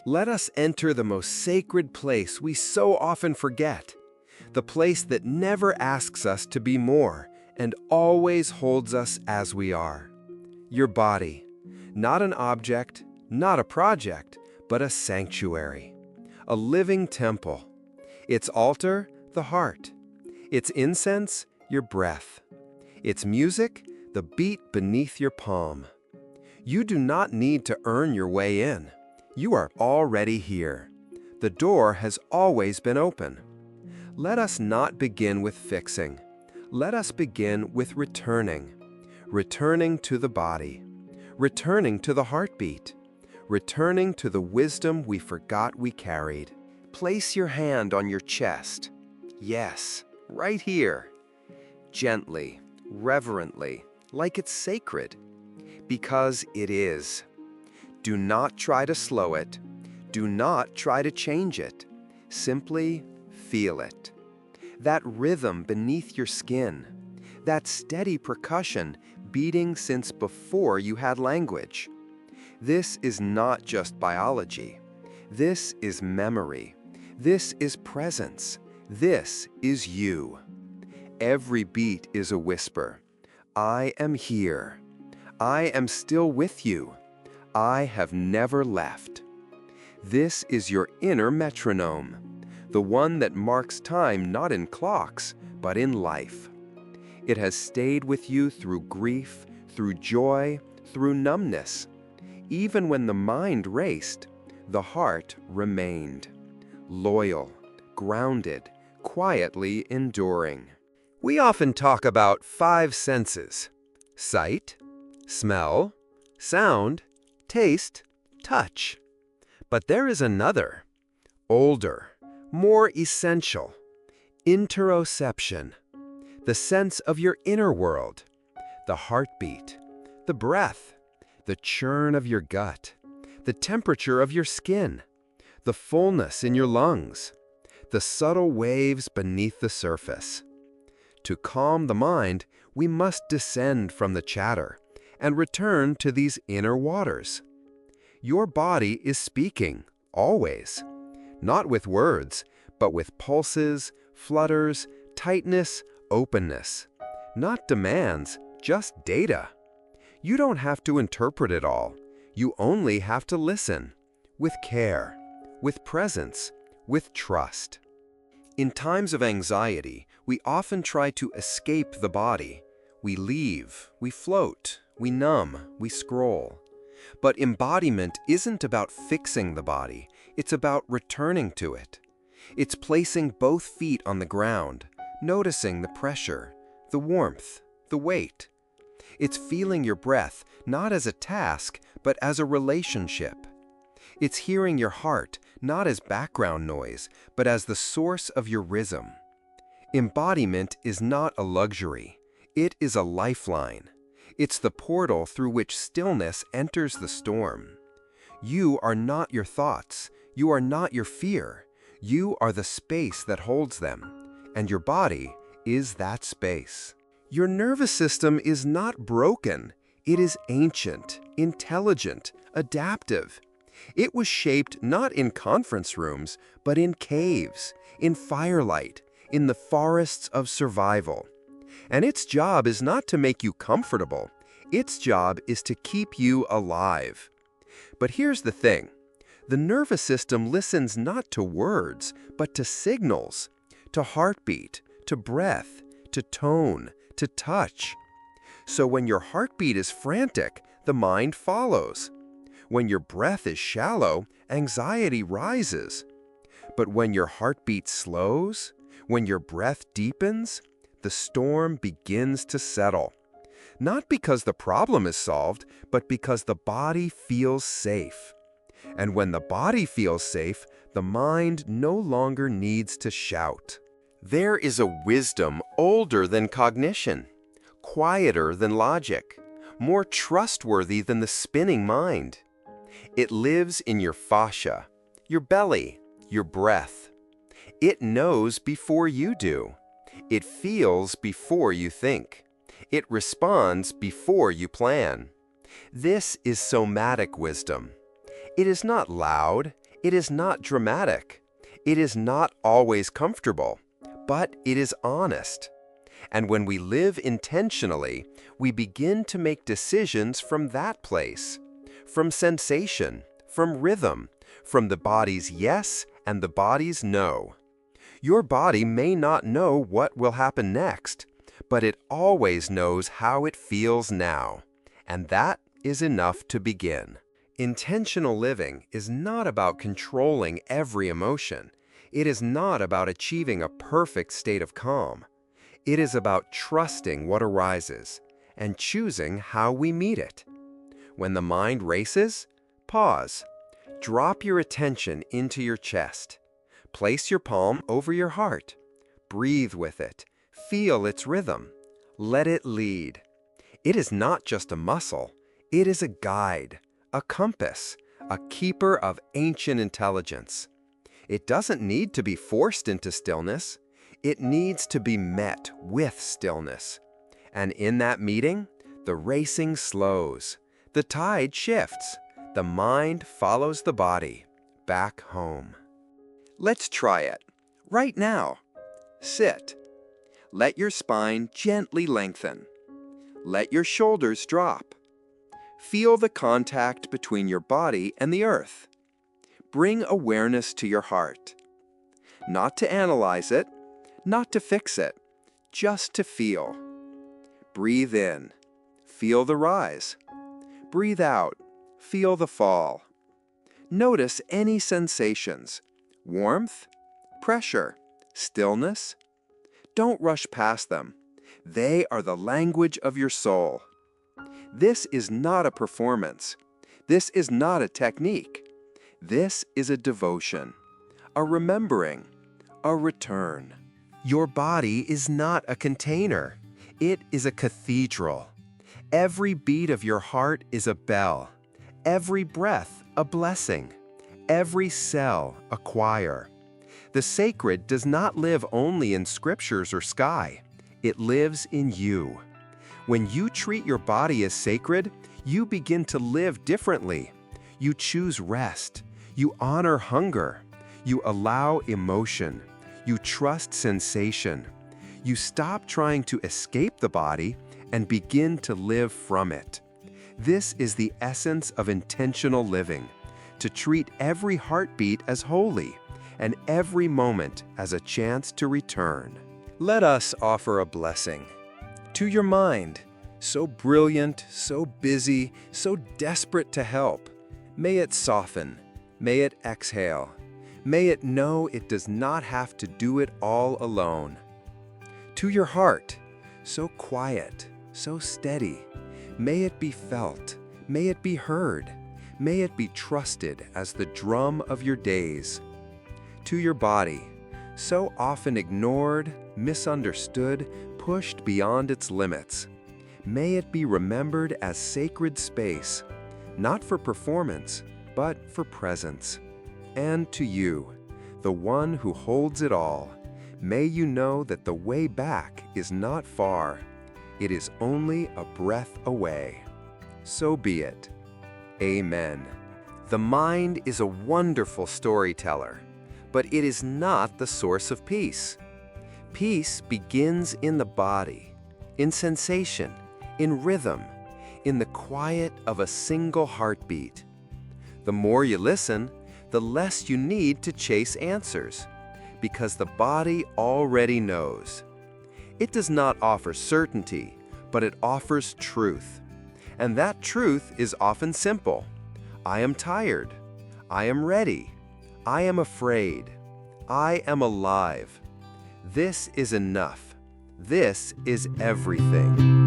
Let us enter the most sacred place we so often forget, the place that never asks us to be more and always holds us as we are. Your body, not an object, not a project, but a sanctuary, a living temple. Its altar, the heart. Its incense, your breath. Its music, the beat beneath your palm. You do not need to earn your way in. You are already here. The door has always been open. Let us not begin with fixing. Let us begin with returning. Returning to the body. Returning to the heartbeat. Returning to the wisdom we forgot we carried. Place your hand on your chest. Yes, right here. Gently, reverently, like it's sacred. Because it is. Do not try to slow it. Do not try to change it. Simply feel it. That rhythm beneath your skin. That steady percussion beating since before you had language. This is not just biology. This is memory. This is presence. This is you. Every beat is a whisper. I am here. I am still with you. I have never left. This is your inner metronome, the one that marks time not in clocks, but in life. It has stayed with you through grief, through joy, through numbness. Even when the mind raced, the heart remained. Loyal, grounded, quietly enduring. We often talk about 5 senses: sight, smell, sound, taste, touch. But there is another, older, more essential: interoception, the sense of your inner world, the heartbeat, the breath, the churn of your gut, the temperature of your skin, the fullness in your lungs, the subtle waves beneath the surface. To calm the mind, we must descend from the chatter and return to these inner waters. Your body is speaking, always, not with words, but with pulses, flutters, tightness, openness. Not demands, just data. You don't have to interpret it all. You only have to listen, with care, with presence, with trust. In times of anxiety, we often try to escape the body. We leave, we float, we numb, we scroll. But embodiment isn't about fixing the body, it's about returning to it. It's placing both feet on the ground, noticing the pressure, the warmth, the weight. It's feeling your breath not as a task, but as a relationship. It's hearing your heart not as background noise, but as the source of your rhythm. Embodiment is not a luxury. It is a lifeline. It's the portal through which stillness enters the storm. You are not your thoughts. You are not your fear. You are the space that holds them. And your body is that space. Your nervous system is not broken. It is ancient, intelligent, adaptive. It was shaped not in conference rooms, but in caves, in firelight, in the forests of survival. And its job is not to make you comfortable. Its job is to keep you alive. But here's the thing. The nervous system listens not to words, but to signals, to heartbeat, to breath, to tone, to touch. So when your heartbeat is frantic, the mind follows. When your breath is shallow, anxiety rises. But when your heartbeat slows, when your breath deepens, the storm begins to settle. Not because the problem is solved, but because the body feels safe. And when the body feels safe, the mind no longer needs to shout. There is a wisdom older than cognition, quieter than logic, more trustworthy than the spinning mind. It lives in your fascia, your belly, your breath. It knows before you do. It feels before you think. It responds before you plan. This is somatic wisdom. It is not loud. It is not dramatic. It is not always comfortable, but it is honest. And when we live intentionally, we begin to make decisions from that place, from sensation, from rhythm, from the body's yes and the body's no. Your body may not know what will happen next, but it always knows how it feels now, and that is enough to begin. Intentional living is not about controlling every emotion. It is not about achieving a perfect state of calm. It is about trusting what arises and choosing how we meet it. When the mind races, pause. Drop your attention into your chest. Place your palm over your heart. Breathe with it. Feel its rhythm. Let it lead. It is not just a muscle. It is a guide, a compass, a keeper of ancient intelligence. It doesn't need to be forced into stillness. It needs to be met with stillness. And in that meeting, the racing slows. The tide shifts. The mind follows the body back home. Let's try it. Right now. Sit. Let your spine gently lengthen. Let your shoulders drop. Feel the contact between your body and the earth. Bring awareness to your heart. Not to analyze it, not to fix it, just to feel. Breathe in. Feel the rise. Breathe out. Feel the fall. Notice any sensations. Warmth, pressure, stillness. Don't rush past them. They are the language of your soul. This is not a performance. This is not a technique. This is a devotion, a remembering, a return. Your body is not a container. It is a cathedral. Every beat of your heart is a bell. Every breath a blessing. Every cell a choir. The sacred does not live only in scriptures or sky. It lives in you. When you treat your body as sacred, you begin to live differently. You choose rest. You honor hunger. You allow emotion. You trust sensation. You stop trying to escape the body and begin to live from it. This is the essence of intentional living, to treat every heartbeat as holy and every moment as a chance to return. Let us offer a blessing to your mind, so brilliant, so busy, so desperate to help. May it soften. May it exhale. May it know it does not have to do it all alone. To your heart, so quiet, so steady. May it be felt. May it be heard. May it be trusted as the drum of your days. To your body, so often ignored, misunderstood, pushed beyond its limits. May it be remembered as sacred space, not for performance, but for presence. And to you, the one who holds it all, may you know that the way back is not far. It is only a breath away. So be it. Amen. The mind is a wonderful storyteller, but it is not the source of peace. Peace begins in the body, in sensation, in rhythm, in the quiet of a single heartbeat. The more you listen, the less you need to chase answers, because the body already knows. It does not offer certainty, but it offers truth. And that truth is often simple. I am tired. I am ready. I am afraid. I am alive. This is enough. This is everything.